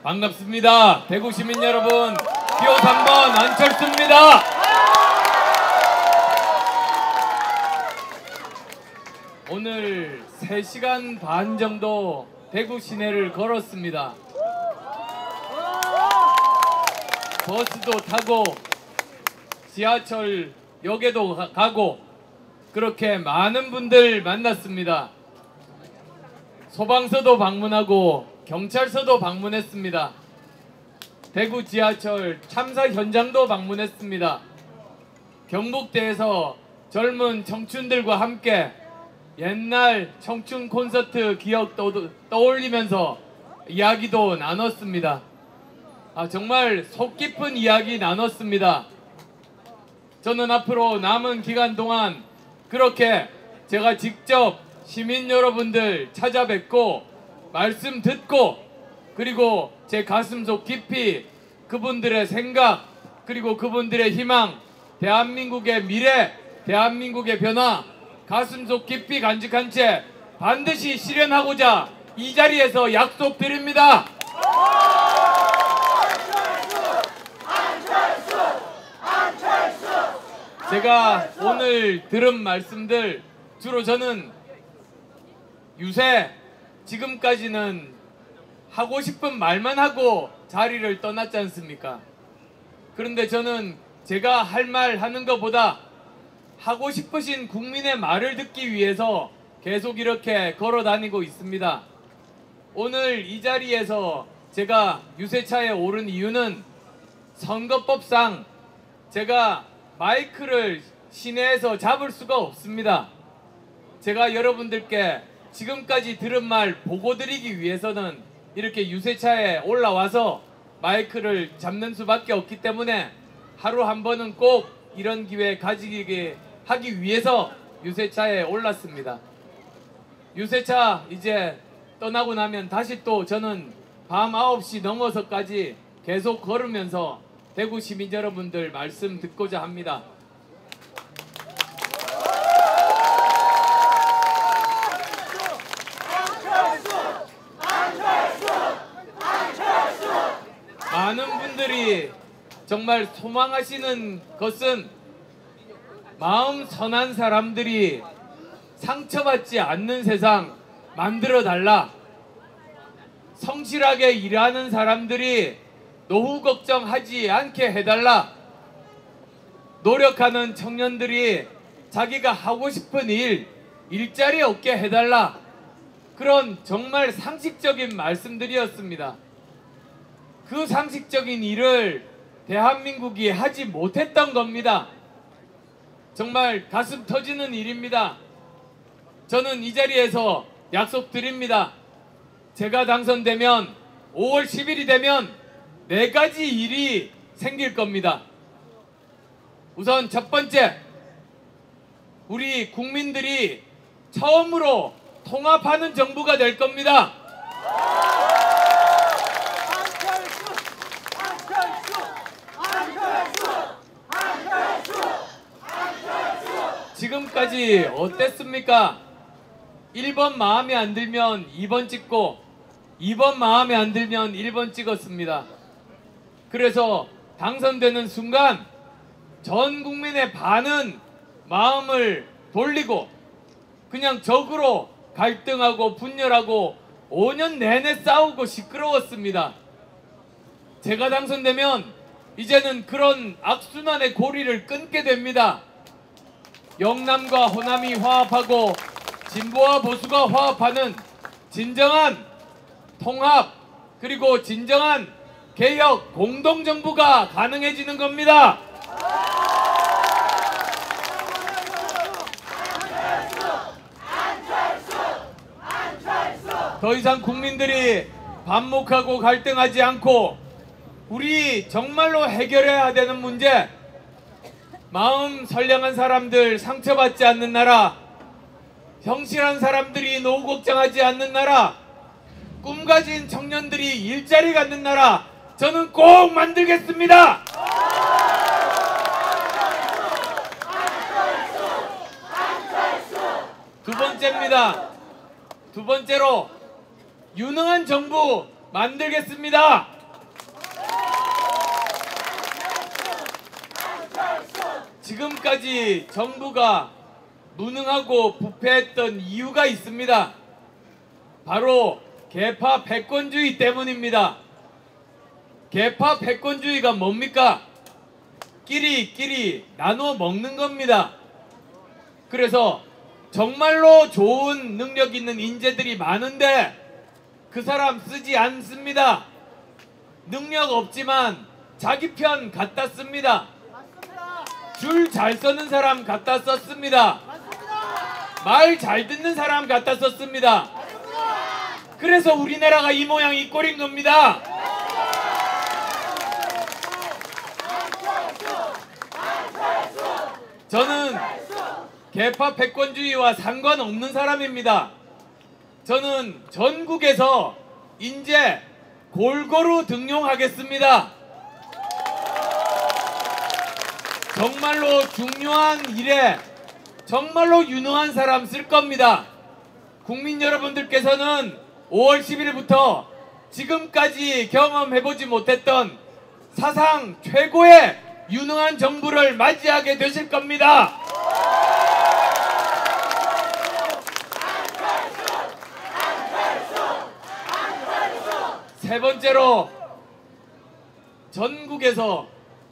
반갑습니다. 대구 시민 여러분, 기호 3번 안철수입니다. 오늘 3시간 반 정도 대구 시내를 걸었습니다. 버스도 타고 지하철 역에도 가고 그렇게 많은 분들 만났습니다. 소방서도 방문하고 경찰서도 방문했습니다. 대구 지하철 참사 현장도 방문했습니다. 경북대에서 젊은 청춘들과 함께 옛날 청춘 콘서트 기억도 떠올리면서 이야기도 나눴습니다. 정말 속 깊은 이야기 나눴습니다. 저는 앞으로 남은 기간 동안 그렇게 제가 직접 시민 여러분들 찾아뵙고 말씀 듣고 그리고 제 가슴속 깊이 그분들의 생각 그리고 그분들의 희망, 대한민국의 미래, 대한민국의 변화 가슴속 깊이 간직한 채 반드시 실현하고자 이 자리에서 약속드립니다. 제가 오늘 들은 말씀들 주로 저는 유세 지금까지는 하고 싶은 말만 하고 자리를 떠났지 않습니까? 그런데 저는 제가 할 말 하는 것보다 하고 싶으신 국민의 말을 듣기 위해서 계속 이렇게 걸어 다니고 있습니다. 오늘 이 자리에서 제가 유세차에 오른 이유는 선거법상 제가 마이크를 시내에서 잡을 수가 없습니다. 제가 여러분들께 지금까지 들은 말 보고 드리기 위해서는 이렇게 유세차에 올라와서 마이크를 잡는 수밖에 없기 때문에 하루 한 번은 꼭 이런 기회 가지게 하기 위해서 유세차에 올랐습니다. 유세차 이제 떠나고 나면 다시 또 저는 밤 9시 넘어서까지 계속 걸으면서 대구 시민 여러분들 말씀 듣고자 합니다. 많은 분들이 정말 소망하시는 것은 마음 선한 사람들이 상처받지 않는 세상 만들어 달라. 성실하게 일하는 사람들이 노후 걱정하지 않게 해달라. 노력하는 청년들이 자기가 하고 싶은 일자리 얻게 해달라. 그런 정말 상식적인 말씀들이었습니다. 그 상식적인 일을 대한민국이 하지 못했던 겁니다. 정말 가슴 터지는 일입니다. 저는 이 자리에서 약속드립니다. 제가 당선되면 5월 10일이 되면 4가지 일이 생길 겁니다. 우선 첫 번째, 우리 국민들이 처음으로 통합하는 정부가 될 겁니다. 지금까지 어땠습니까? 1번 마음에 안 들면 2번 찍고 2번 마음에 안 들면 1번 찍었습니다. 그래서 당선되는 순간 전 국민의 반은 마음을 돌리고 그냥 적으로 갈등하고 분열하고 5년 내내 싸우고 시끄러웠습니다. 제가 당선되면 이제는 그런 악순환의 고리를 끊게 됩니다. 영남과 호남이 화합하고 진보와 보수가 화합하는 진정한 통합 그리고 진정한 개혁 공동정부가 가능해지는 겁니다. 더 이상 국민들이 반목하고 갈등하지 않고 우리 정말로 해결해야 되는 문제, 마음 선량한 사람들 상처받지 않는 나라, 성실한 사람들이 노후 걱정하지 않는 나라, 꿈 가진 청년들이 일자리 갖는 나라, 저는 꼭 만들겠습니다. 두 번째로 유능한 정부 만들겠습니다. 지금까지 정부가 무능하고 부패했던 이유가 있습니다. 바로 계파 패권주의 때문입니다. 계파 패권주의가 뭡니까? 끼리 나눠 먹는 겁니다. 그래서 정말로 좋은 능력 있는 인재들이 많은데 그 사람 쓰지 않습니다. 능력 없지만 자기 편 갖다 씁니다. 줄 잘 서는 사람 갖다 썼습니다. 말 잘 듣는 사람 갖다 썼습니다. 그래서 우리나라가 이 모양 이 꼴인 겁니다. 저는 계파 패권주의와 상관없는 사람입니다. 저는 전국에서 인재 골고루 등용하겠습니다. 정말로 중요한 일에 정말로 유능한 사람 쓸 겁니다. 국민 여러분들께서는 5월 10일부터 지금까지 경험해보지 못했던 사상 최고의 유능한 정부를 맞이하게 되실 겁니다. 세 번째로, 전국에서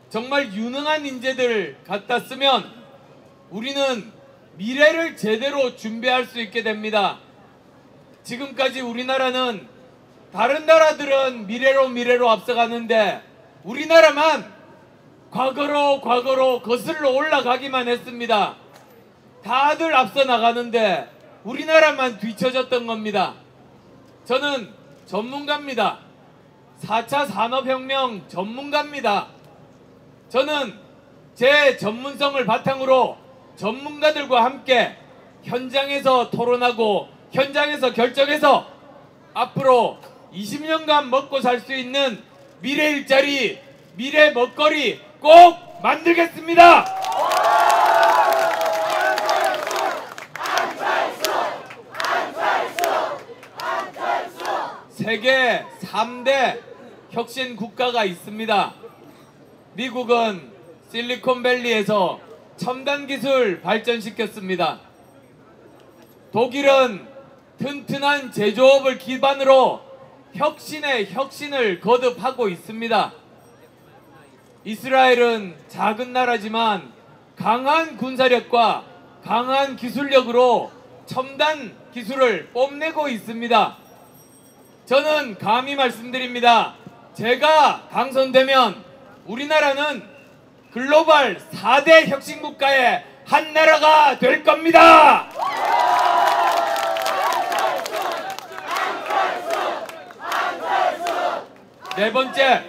정말 유능한 인재들 갖다 쓰면 우리는 미래를 제대로 준비할 수 있게 됩니다. 지금까지 우리나라는 다른 나라들은 미래로 앞서가는데 우리나라만 과거로 거슬러 올라가기만 했습니다. 다들 앞서 나가는데 우리나라만 뒤처졌던 겁니다. 저는 전문가입니다. 4차 산업혁명 전문가입니다. 저는 제 전문성을 바탕으로 전문가들과 함께 현장에서 토론하고 현장에서 결정해서 앞으로 20년간 먹고 살 수 있는 미래 일자리, 미래 먹거리 꼭 만들겠습니다. 세계 3대 혁신 국가가 있습니다. 미국은 실리콘밸리에서 첨단 기술 발전시켰습니다. 독일은 튼튼한 제조업을 기반으로 혁신의 혁신을 거듭하고 있습니다. 이스라엘은 작은 나라지만 강한 군사력과 강한 기술력으로 첨단 기술을 뽐내고 있습니다. 저는 감히 말씀드립니다. 제가 당선되면 우리나라는 글로벌 4대 혁신국가의 한 나라가 될 겁니다. 네 번째,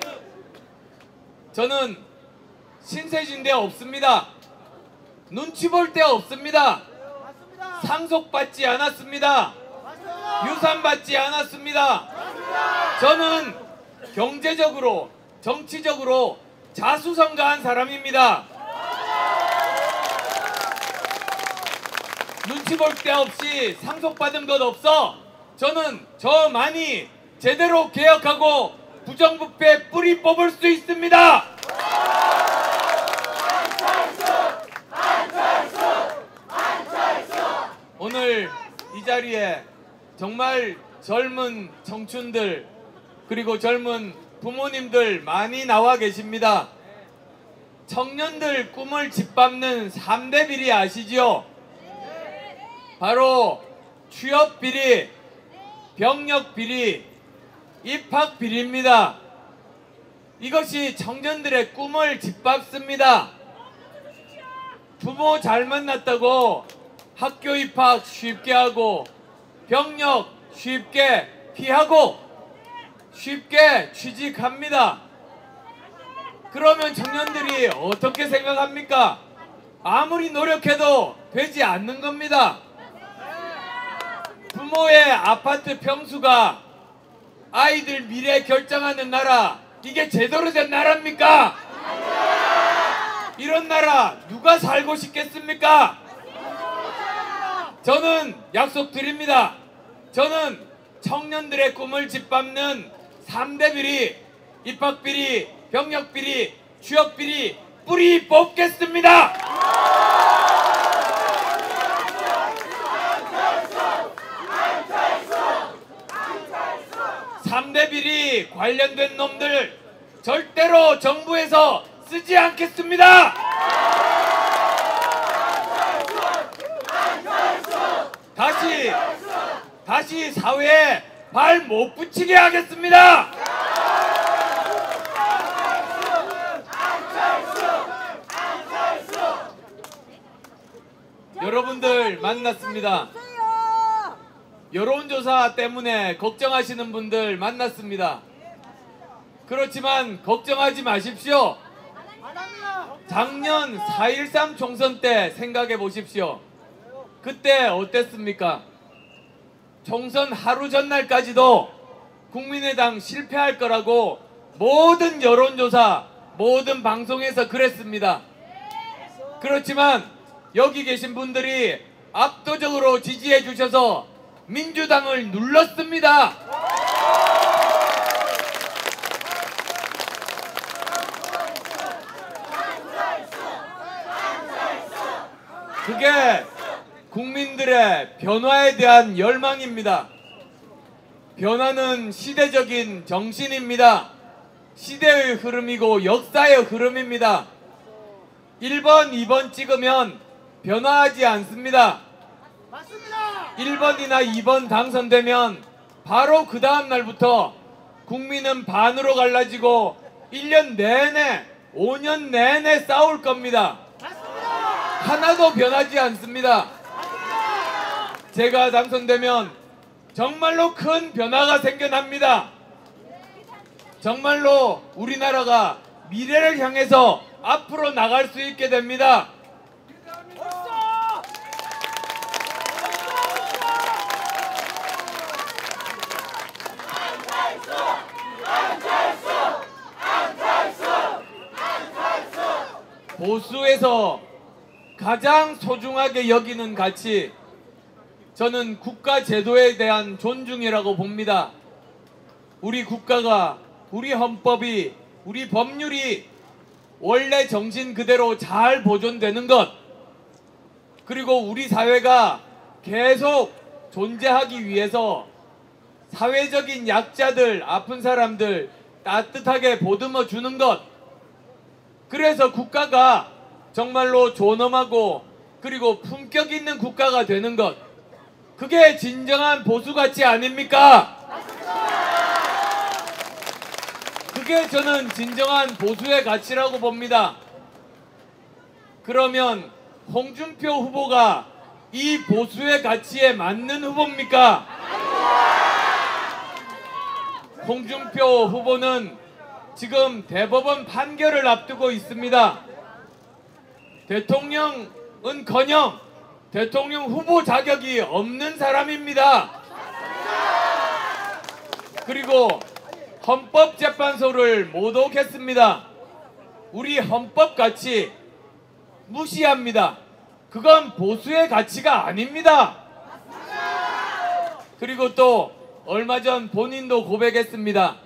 저는 신세진대 없습니다. 눈치 볼 데 없습니다. 상속받지 않았습니다. 유산받지 않았습니다. 저는 경제적으로, 정치적으로 자수성가한 사람입니다. 눈치 볼 데 없이 상속받은 것 없어. 저는 저만이 제대로 개혁하고 부정부패 뿌리 뽑을 수 있습니다. 오늘 이 자리에 정말 젊은 청춘들 그리고 젊은 부모님들 많이 나와 계십니다. 청년들 꿈을 짓밟는 3대 비리 아시죠? 바로 취업 비리, 병력 비리, 입학 비리입니다. 이것이 청년들의 꿈을 짓밟습니다. 부모 잘 만났다고 학교 입학 쉽게 하고 병력 쉽게 피하고 쉽게 취직합니다. 그러면 청년들이 어떻게 생각합니까? 아무리 노력해도 되지 않는 겁니다. 부모의 아파트 평수가 아이들 미래 결정하는 나라, 이게 제대로 된 나라입니까? 이런 나라 누가 살고 싶겠습니까? 저는 약속드립니다. 저는 청년들의 꿈을 짓밟는 3대 비리, 입학 비리, 병력 비리, 취업 비리 뿌리 뽑겠습니다. 3대 비리 관련된 놈들 절대로 정부에서 쓰지 않겠습니다. 다시 사회에 발 못 붙이게 하겠습니다. 여러분들 만났습니다. 여론조사 때문에 걱정하시는 분들 만났습니다. 그렇지만 걱정하지 마십시오. 작년 4.13 총선 때 생각해 보십시오. 그때 어땠습니까? 총선 하루 전날까지도 국민의당 실패할 거라고 모든 여론조사, 모든 방송에서 그랬습니다. 그렇지만 여기 계신 분들이 압도적으로 지지해 주셔서 민주당을 눌렀습니다. 그게 국민들의 변화에 대한 열망입니다. 변화는 시대적인 정신입니다. 시대의 흐름이고 역사의 흐름입니다. 1번, 2번 찍으면 변화하지 않습니다. 맞습니다. 1번이나 2번 당선되면 바로 그 다음 날부터 국민은 반으로 갈라지고 1년 내내, 5년 내내 싸울 겁니다. 맞습니다. 하나도 변하지 않습니다. 맞습니다. 제가 당선되면 정말로 큰 변화가 생겨납니다. 정말로 우리나라가 미래를 향해서 앞으로 나갈 수 있게 됩니다. 보수에서 가장 소중하게 여기는 가치, 저는 국가 제도에 대한 존중이라고 봅니다. 우리 국가가, 우리 헌법이, 우리 법률이 원래 정신 그대로 잘 보존되는 것, 그리고 우리 사회가 계속 존재하기 위해서 사회적인 약자들, 아픈 사람들 따뜻하게 보듬어 주는 것, 그래서 국가가 정말로 존엄하고 그리고 품격 있는 국가가 되는 것, 그게 진정한 보수 가치 아닙니까? 그게 저는 진정한 보수의 가치라고 봅니다. 그러면 홍준표 후보가 이 보수의 가치에 맞는 후보입니까? 홍준표 후보는 지금 대법원 판결을 앞두고 있습니다. 대통령은커녕 대통령 후보 자격이 없는 사람입니다. 그리고 헌법재판소를 모독했습니다. 우리 헌법 가치 무시합니다. 그건 보수의 가치가 아닙니다. 그리고 또 얼마 전 본인도 고백했습니다.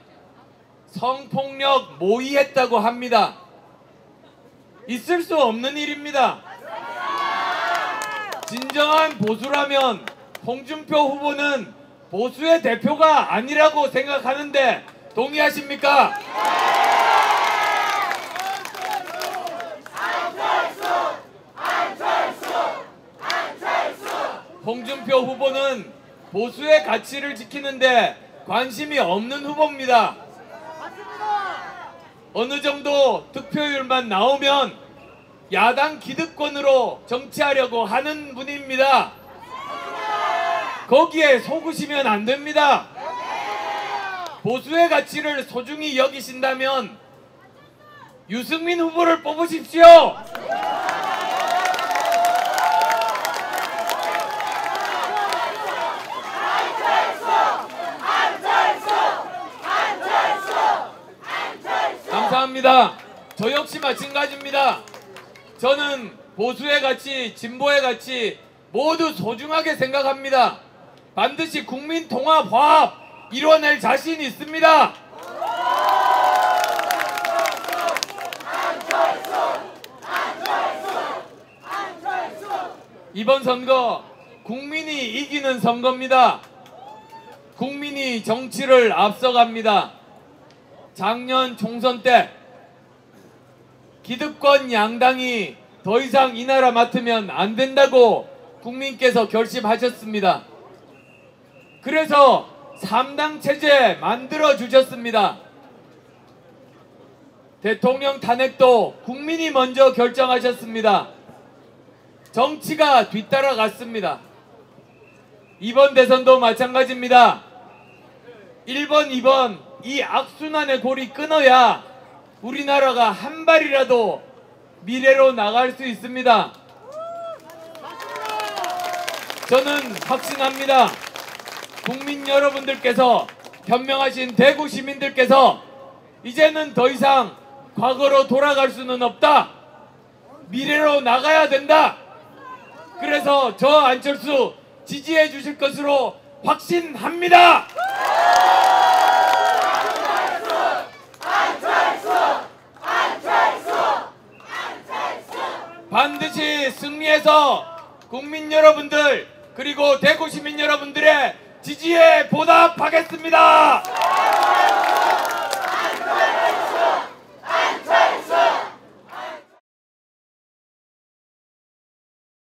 성폭력 모의했다고 합니다. 있을 수 없는 일입니다. 진정한 보수라면 홍준표 후보는 보수의 대표가 아니라고 생각하는데 동의하십니까? 홍준표 후보는 보수의 가치를 지키는데 관심이 없는 후보입니다. 어느 정도 득표율만 나오면 야당 기득권으로 정치하려고 하는 분입니다. 거기에 속으시면 안 됩니다. 보수의 가치를 소중히 여기신다면 유승민 후보를 뽑으십시오. 감사합니다. 저 역시 마찬가지입니다. 저는 보수의 가치, 진보의 가치 모두 소중하게 생각합니다. 반드시 국민 통합, 화합 이뤄낼 자신 있습니다. 이번 선거 국민이 이기는 선거입니다. 국민이 정치를 앞서갑니다. 작년 총선 때 기득권 양당이 더 이상 이 나라 맡으면 안 된다고 국민께서 결심하셨습니다. 그래서 3당 체제 만들어 주셨습니다. 대통령 탄핵도 국민이 먼저 결정하셨습니다. 정치가 뒤따라갔습니다. 이번 대선도 마찬가지입니다. 1번, 2번 이 악순환의 골이 끊어야 우리나라가 한 발이라도 미래로 나갈 수 있습니다. 저는 확신합니다. 국민 여러분들께서 현명하신 대구 시민들께서 이제는 더 이상 과거로 돌아갈 수는 없다. 미래로 나가야 된다. 그래서 저 안철수 지지해 주실 것으로 확신합니다. 반드시 승리해서 국민 여러분들 그리고 대구 시민 여러분들의 지지에 보답하겠습니다.